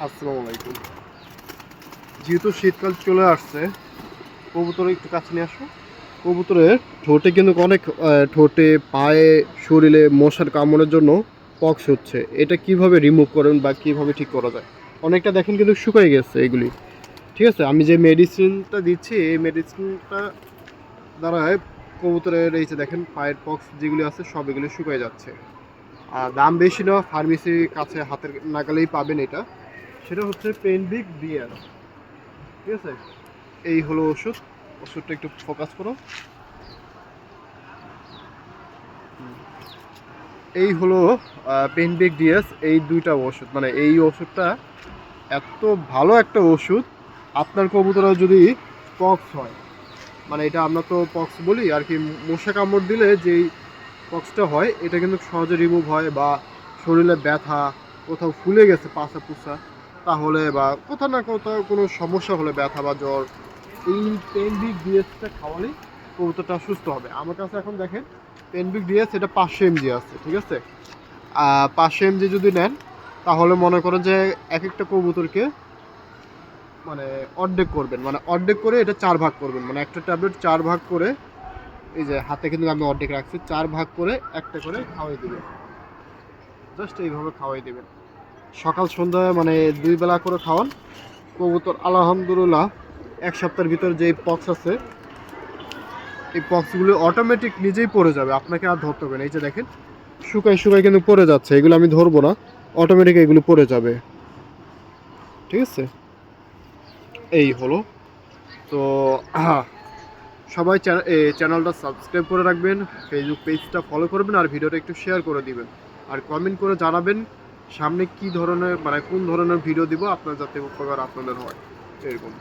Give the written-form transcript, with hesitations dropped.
আসসালামু আলাইকুম। যেহেতু শীতকাল চলে আসছে, কবুতর একটু কাছে নিয়ে আসো। কবুতরের ঠোঁটে কিন্তু অনেক ঠোঁটে, পায়ে, শরীরে মশার কামড়ের জন্য পক্স হচ্ছে। এটা কিভাবে রিমুভ করেন বা কিভাবে ঠিক করা যায়? অনেকটা দেখেন কিন্তু শুকিয়ে গেছে এগুলি। ঠিক আছে, আমি যে মেডিসিনটা দিচ্ছি এই মেডিসিনটা দ্বারা কবুতরের এই যে দেখেন পায়ের পক্স যেগুলি আছে সব এগুলি শুকিয়ে যাচ্ছে। আর দাম বেশি না, ফার্মেসির কাছে হাতের নাগালেই পাবেন এটা। সেটা হচ্ছে পেনবিক ডিয়ার। ঠিক আছে, এই হলো ওষুধ। ওষুধটা একটু ফোকাস করো। এই হলো পেনবিক ডিএস। এই দুইটা ওষুধ, মানে এই ওষুধটা এত ভালো একটা ওষুধ। আপনার কবুতরা যদি পক্স হয়, মানে এটা আমরা তো পক্স বলি আর কি, মশা কামড় দিলে যেই পক্সটা হয় এটা কিন্তু সহজে রিমুভ হয়, বা শরীরে ব্যথা, কোথাও ফুলে গেছে পাছা পুছা, তাহলে বা কোথাও না কোথাও কোনো সমস্যা হলে, ব্যথা বা জ্বর, এই পেনবিক ডিএসটা খাওয়ালেই কবুতরটা সুস্থ হবে। আমার কাছে এখন দেখেন পেনবিক ডিএস এটা 500 mg আছে। ঠিক আছে, 500 mg যদি নেন তাহলে মনে করেন যে এক একটা কবুতরকে মানে অর্ধেক করবেন, মানে অর্ধেক করে এটা 4 ভাগ করবেন, মানে একটা ট্যাবলেট 4 ভাগ করে, এই যে হাতে কিন্তু আমি অর্ধেক রাখছি, 4 ভাগ করে একটা করে খাওয়াই দিবেন। জাস্ট এইভাবে খাওয়াই দিবেন সকাল সন্ধ্যায়, মানে 2 বেলা করে খাওয়ান। কবুতর আলহামদুলিল্লাহ 1 সপ্তাহের ভিতর যে পক্স আছে এই পক্সগুলো অটোমেটিক নিজেই পড়ে যাবে, আপনাকে আর ধরতে হবে না। এই যে দেখেন শুকায় শুকায় কিন্তু পড়ে যাচ্ছে, এগুলো আমি ধরবো না, অটোমেটিক এগুলো পড়ে যাবে। ঠিক আছে, এই হলো। তো সবাই চ্যানেলটা সাবস্ক্রাইব করে রাখবেন, ফেসবুক পেজটা ফলো করবেন, আর ভিডিওটা একটু শেয়ার করে দিবেন, আর কমেন্ট করে জানাবেন সামনে কি ধরনের, মানে কোন ধরনের ভিডিও দিব আপনার, যাতে উপকার আপনাদের হয় এরকম।